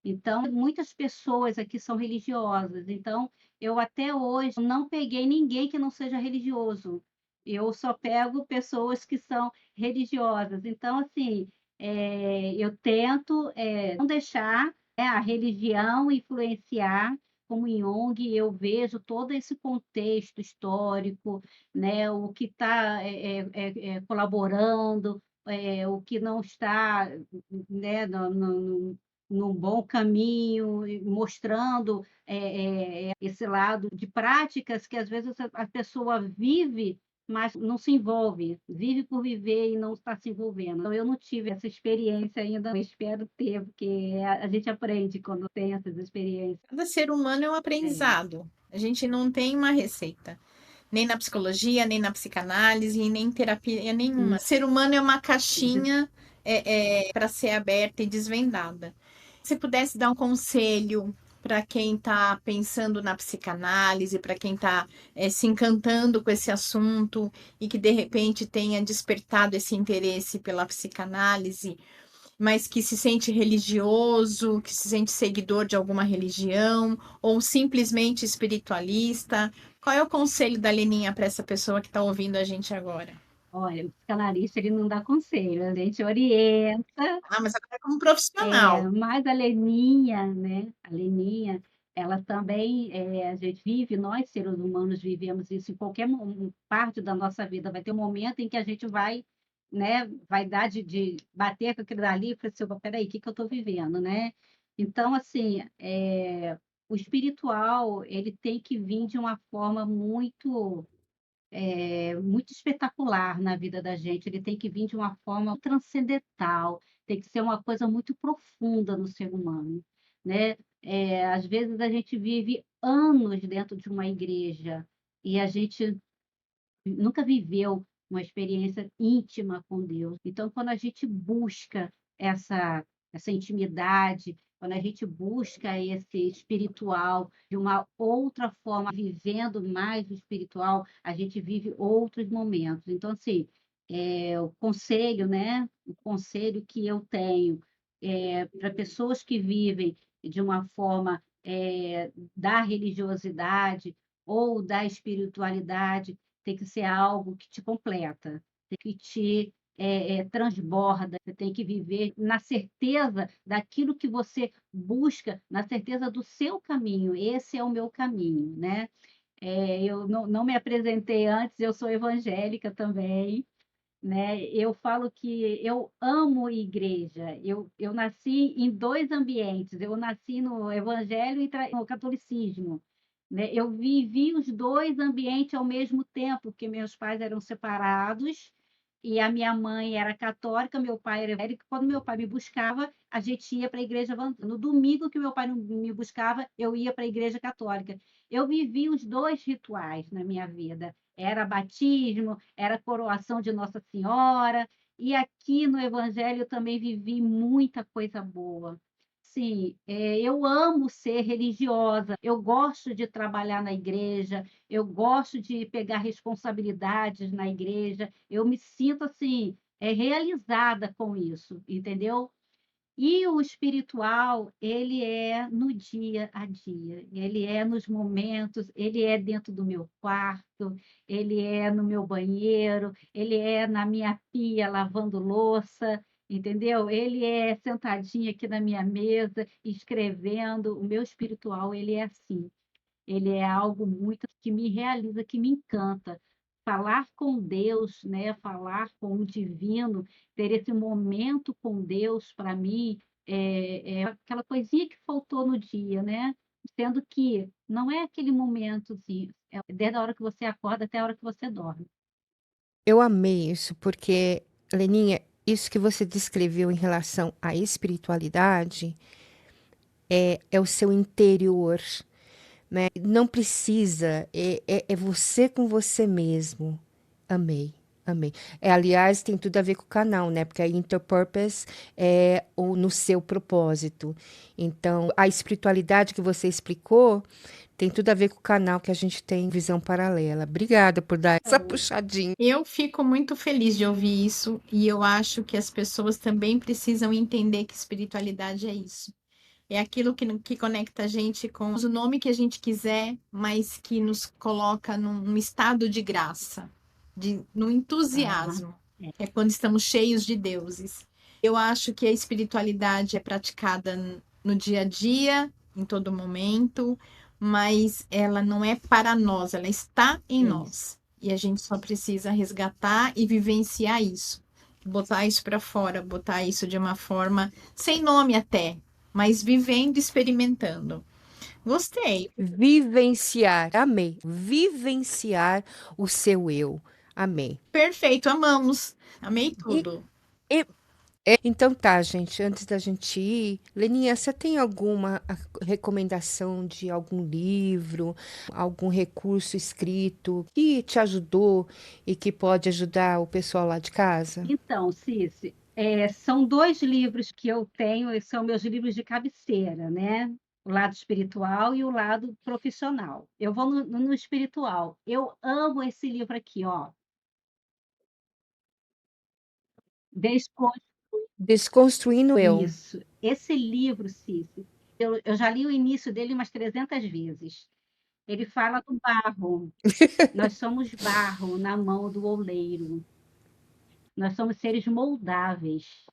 Então, muitas pessoas aqui são religiosas. Então, eu até hoje não peguei ninguém que não seja religioso. Eu só pego pessoas que são religiosas. Então, assim, eu tento não deixar, a religião influenciar. Como em ONG, eu vejo todo esse contexto histórico, né, o que está colaborando, o que não está, né, no bom caminho, e mostrando esse lado de práticas que às vezes a pessoa vive, mas não se envolve, vive por viver e não está se envolvendo. Então, eu não tive essa experiência ainda, eu espero ter, porque a gente aprende quando tem essas experiências. Cada ser humano é um É, aprendizado. A gente não tem uma receita, nem na psicologia, nem na psicanálise, nem em terapia nenhuma. Ser humano é uma caixinha para ser aberta e desvendada. Se pudesse dar um conselho para quem está pensando na psicanálise, para quem está se encantando com esse assunto e que de repente tenha despertado esse interesse pela psicanálise, mas que se sente religioso, que se sente seguidor de alguma religião, ou simplesmente espiritualista. Qual é o conselho da Leninha para essa pessoa que está ouvindo a gente agora? olha, o psicanalista ele não dá conselho, a gente orienta. Ah, mas agora como profissional. Mas a Leninha, né, a Leninha, ela também, a gente vive, nós seres humanos vivemos isso em qualquer parte da nossa vida, vai ter um momento em que a gente vai, né, vai dar de bater com aquilo dali e falar assim: "Opa, espera aí, o que que eu estou vivendo", né. Então, assim, o espiritual, ele tem que vir de uma forma muito espetacular na vida da gente, ele tem que vir de uma forma transcendental, tem que ser uma coisa muito profunda no ser humano, né. Às vezes a gente vive anos dentro de uma igreja e a gente nunca viveu uma experiência íntima com Deus. Então, quando a gente busca essa intimidade, quando a gente busca esse espiritual de uma outra forma, vivendo mais o espiritual, a gente vive outros momentos. Então, assim, o conselho, né, o conselho que eu tenho, para pessoas que vivem de uma forma, da religiosidade ou da espiritualidade, tem que ser algo que te completa, tem que te transborda, você tem que viver na certeza daquilo que você busca, na certeza do seu caminho. Esse é o meu caminho, né. Eu não me apresentei antes, eu sou evangélica também, né. Eu falo que eu amo igreja, eu nasci em 2 ambientes, eu nasci no evangelho e no catolicismo, né. Eu vivi os 2 ambientes ao mesmo tempo, porque meus pais eram separados, e a minha mãe era católica, meu pai era evangélico. Quando meu pai me buscava, a gente ia para a igreja evangélica. No domingo que meu pai não me buscava, eu ia para a igreja católica. Eu vivi os 2 rituais na minha vida, era batismo, era coroação de Nossa Senhora, e aqui no evangelho eu também vivi muita coisa boa. Sim, eu amo ser religiosa, eu gosto de trabalhar na igreja, eu gosto de pegar responsabilidades na igreja, eu me sinto, assim, realizada com isso, entendeu? E o espiritual, ele é no dia a dia, ele é nos momentos, ele é dentro do meu quarto, ele é no meu banheiro, ele é na minha pia lavando louça, entendeu? Ele é sentadinho aqui na minha mesa, escrevendo. O meu espiritual, ele é assim. Ele é algo muito que me realiza, que me encanta. Falar com Deus, né, falar com o divino, ter esse momento com Deus, para mim, é aquela coisinha que faltou no dia, né. sendo que não é aquele momento, assim, é desde a hora que você acorda até a hora que você dorme. Eu amei isso, porque, Leninha, isso que você descreveu em relação à espiritualidade é o seu interior, né? Não precisa, é você com você mesmo. Amei, amei. Aliás, tem tudo a ver com o canal, né? Porque a Interpurpose é no seu propósito. Então, a espiritualidade que você explicou tem tudo a ver com o canal que a gente tem visão paralela. Obrigada por dar essa Então, puxadinha. Eu fico muito feliz de ouvir isso e eu acho que as pessoas também precisam entender que espiritualidade é isso. É aquilo que conecta a gente com o nome que a gente quiser, mas que nos coloca num estado de graça, no ah, entusiasmo. É quando estamos cheios de deuses. Eu acho que a espiritualidade é praticada no dia a dia, em todo momento, mas ela não é para nós, ela está em é isso. nós. E a gente só precisa resgatar e vivenciar isso. Botar isso para fora, botar isso de uma forma sem nome até, mas vivendo, experimentando. Gostei. Vivenciar, amei. Vivenciar o seu eu. Amei. Perfeito, amamos. Amei E, tudo. então tá, gente, antes da gente ir, Leninha, você tem alguma recomendação de algum livro, algum recurso escrito que te ajudou e que pode ajudar o pessoal lá de casa? Então, Cici, são 2 livros que eu tenho, e são meus livros de cabeceira, né, o lado espiritual e o lado profissional. Eu vou no espiritual. Eu amo esse livro aqui, ó, Descon Desconstruindo o eu. isso. Esse livro, Cici, eu já li o início dele umas 300 vezes. Ele fala do barro. Nós somos barro na mão do oleiro. Nós somos seres moldáveis,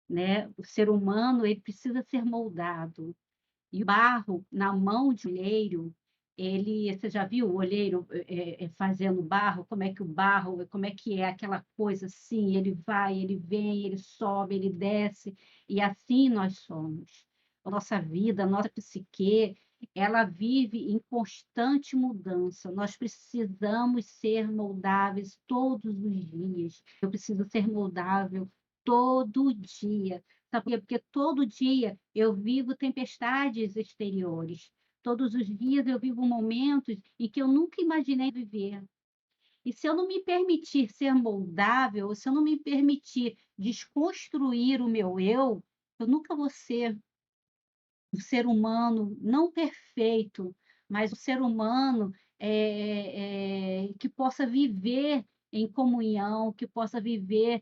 né? O ser humano, ele precisa ser moldado. E o barro na mão de olheiro, ele, você já viu o olheiro fazendo barro? Como é que o barro, como é que é aquela coisa assim? Ele vai, ele vem, ele sobe, ele desce, e assim nós somos. A nossa vida, a nossa psique, ela vive em constante mudança. Nós precisamos ser moldáveis todos os dias. Eu preciso ser moldável todo dia. Sabe por quê? Porque todo dia eu vivo tempestades exteriores. Todos os dias eu vivo momentos em que eu nunca imaginei viver. E se eu não me permitir ser moldável, se eu não me permitir desconstruir o meu eu nunca vou ser um ser humano não perfeito, mas um ser humano que possa viver em comunhão, que possa viver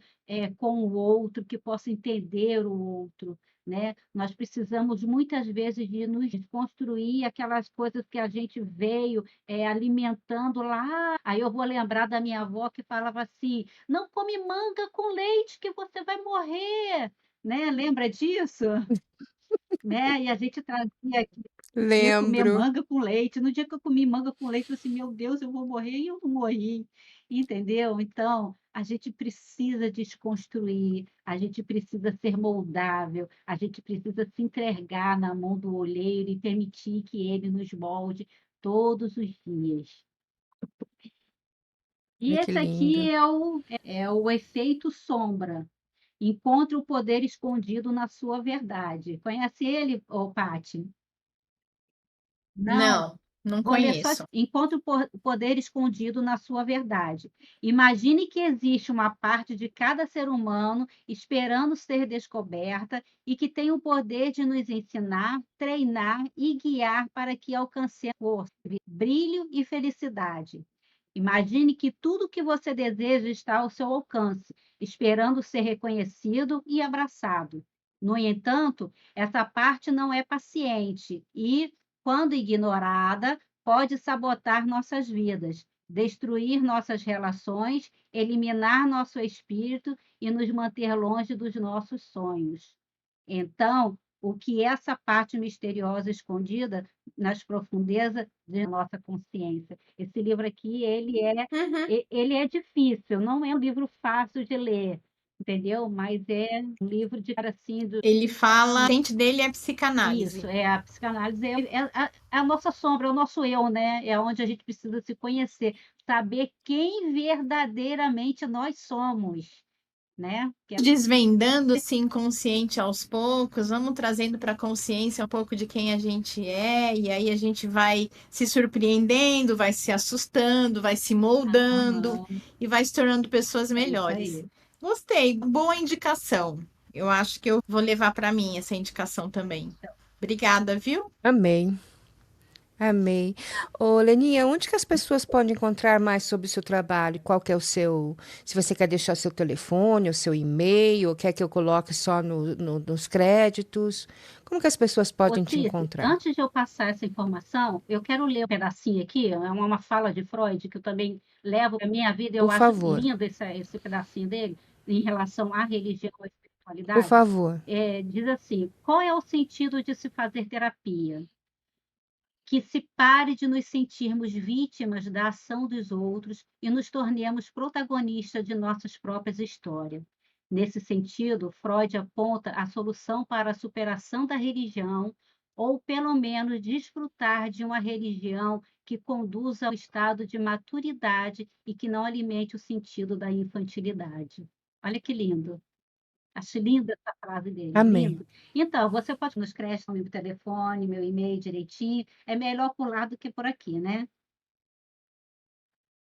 com o outro, que possa entender o outro, né? Nós precisamos muitas vezes de nos construir aquelas coisas que a gente veio alimentando lá. Aí eu vou lembrar da minha avó que falava assim: não come manga com leite que você vai morrer, né? Lembra disso? Né, e a gente trazia aqui ia comer Lembro. manga com leite. No dia que eu comi manga com leite, eu falei assim: "Meu Deus, eu vou morrer", e eu não morri, entendeu? Então, a gente precisa desconstruir, a gente precisa ser moldável, a gente precisa se entregar na mão do olheiro e permitir que ele nos molde todos os dias. E Ai, que esse aqui lindo. é o efeito sombra. Encontre o poder escondido na sua verdade. Conhece ele, ô Paty? Não? Não, não Vou ler só conheço. encontre o poder escondido na sua verdade. Imagine que existe uma parte de cada ser humano esperando ser descoberta e que tem o poder de nos ensinar, treinar e guiar para que alcancemos força, brilho e felicidade. Imagine que tudo o que você deseja está ao seu alcance, esperando ser reconhecido e abraçado. No entanto, essa parte não é paciente e, quando ignorada, pode sabotar nossas vidas, destruir nossas relações, eliminar nosso espírito e nos manter longe dos nossos sonhos. Então, o que é essa parte misteriosa escondida nas profundezas de nossa consciência? Esse livro aqui, Uhum. ele é difícil, não é um livro fácil de ler, entendeu? Mas é um livro de cara assim, Ele fala, a gente dele é psicanálise. isso, a psicanálise é a nossa sombra, é o nosso eu, né? É onde a gente precisa se conhecer, saber quem verdadeiramente nós somos, né? Desvendando esse inconsciente aos poucos, vamos trazendo para a consciência um pouco de quem a gente é, e aí a gente vai se surpreendendo, vai se assustando, vai se moldando Aham, e vai se tornando pessoas é isso melhores. aí. Gostei, boa indicação. Eu acho que eu vou levar para mim essa indicação também. Obrigada, viu? Amei, amei. Ô, Leninha, onde que as pessoas podem encontrar mais sobre o seu trabalho? Qual que é o seu... Se você quer deixar seu telefone, o seu e-mail, ou quer que eu coloque só nos créditos? Como que as pessoas Ô, podem te Cícero, encontrar? antes de eu passar essa informação, eu quero ler um pedacinho aqui, é uma fala de Freud que eu também levo para a minha vida, eu Por acho favor, lindo esse pedacinho dele, em relação à religião e à por espiritualidade. favor. Diz assim: qual é o sentido de se fazer terapia? Que se pare de nos sentirmos vítimas da ação dos outros e nos tornemos protagonistas de nossas próprias histórias. Nesse sentido, Freud aponta a solução para a superação da religião, ou pelo menos desfrutar de uma religião que conduza ao estado de maturidade e que não alimente o sentido da infantilidade. Olha que lindo. Acho linda essa frase dele, Amei. lindo. Então, você pode nos créditos, meu telefone, meu e-mail direitinho. É melhor por lá do que por aqui, né?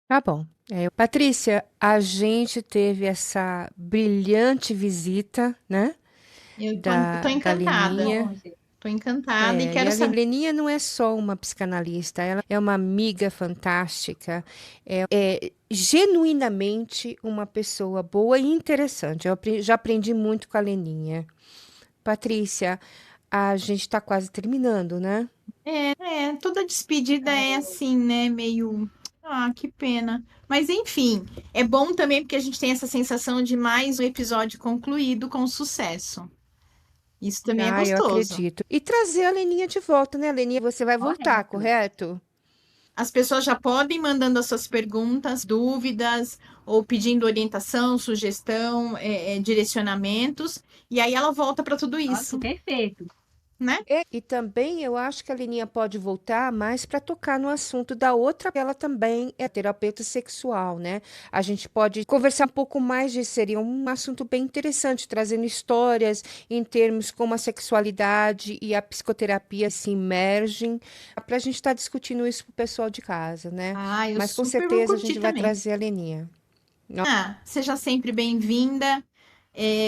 Tá bom. Patrícia, a gente teve essa brilhante visita, né, Eu tô da encantada. Leninha. Bom, gente. Tô encantada e E quero a saber. Leninha não é só uma psicanalista, ela é uma amiga fantástica, é genuinamente uma pessoa boa e interessante. Já aprendi muito com a Leninha. Patrícia, a gente está quase terminando, né? Toda despedida é assim, né? Meio. Ah, que pena. Mas enfim, é bom também porque a gente tem essa sensação de mais um episódio concluído com sucesso. Isso também é Ah, eu gostoso. acredito. E trazer a Leninha de volta, né, Leninha? Você vai voltar, Correto. correto? As pessoas já podem ir mandando as suas perguntas, dúvidas, ou pedindo orientação, sugestão, direcionamentos, e aí ela volta para tudo Ótimo, isso, perfeito. né? E também eu acho que a Leninha pode voltar mais para tocar no assunto da outra. Ela também é terapeuta sexual, né? A gente pode conversar um pouco mais disso. Seria um assunto bem interessante, trazendo histórias em termos como a sexualidade e a psicoterapia se imergem, para a gente estar discutindo isso para o pessoal de casa, né? Ah, eu Mas com super vou certeza a curtir gente vai também. trazer a Leninha. Ah, seja sempre bem-vinda.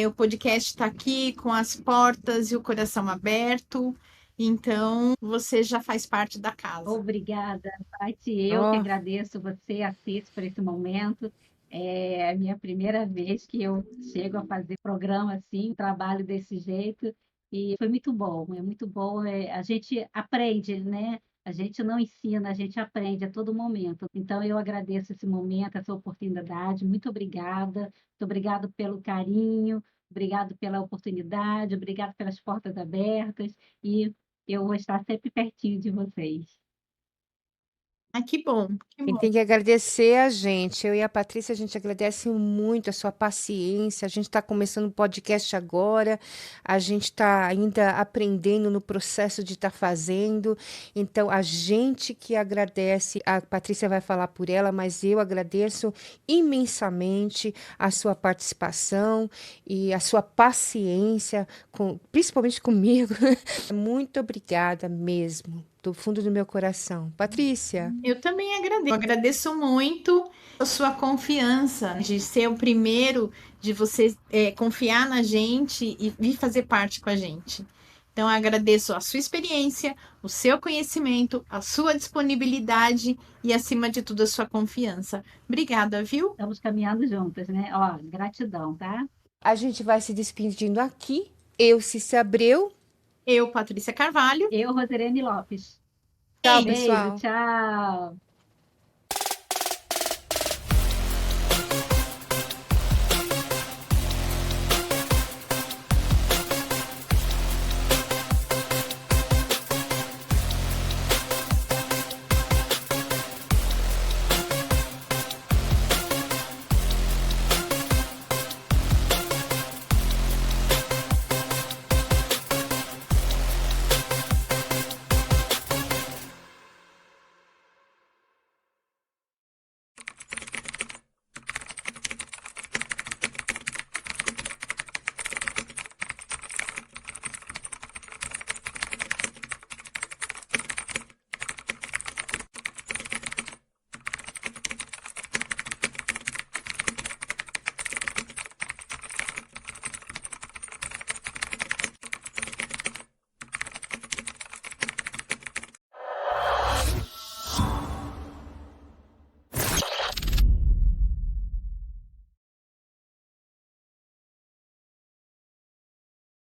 O podcast está aqui com as portas e o coração aberto, então você já faz parte da casa. Obrigada, Paty. Eu que Ó, agradeço você, Assis, por esse momento. É a minha primeira vez que eu chego a fazer programa assim, trabalho desse jeito, e foi muito bom, é muito bom. A gente aprende, né? A gente não ensina, a gente aprende a todo momento. Então, eu agradeço esse momento, essa oportunidade. Muito obrigada. Muito obrigado pelo carinho, obrigado pela oportunidade, obrigado pelas portas abertas, e eu vou estar sempre pertinho de vocês. Ah, que bom, que quem bom. tem que agradecer é a gente. Eu e a Patrícia, a gente agradece muito a sua paciência. A gente está começando o podcast agora, a gente está ainda aprendendo no processo de estar fazendo. Então, a gente que agradece, a Patrícia vai falar por ela, mas eu agradeço imensamente a sua participação e a sua paciência, principalmente comigo. Muito obrigada mesmo, do fundo do meu coração. Patrícia. Eu também agradeço. Eu agradeço muito a sua confiança de ser o primeiro, de você confiar na gente e vir fazer parte com a gente. Então, eu agradeço a sua experiência, o seu conhecimento, a sua disponibilidade e, acima de tudo, a sua confiança. Obrigada, viu? Estamos caminhando juntas, né? Ó, gratidão, tá? A gente vai se despedindo aqui. Eu, Cícia Abreu. Eu, Patrícia Carvalho. Eu, Rosirene Lopes. Tchau, Beijo, pessoal. tchau.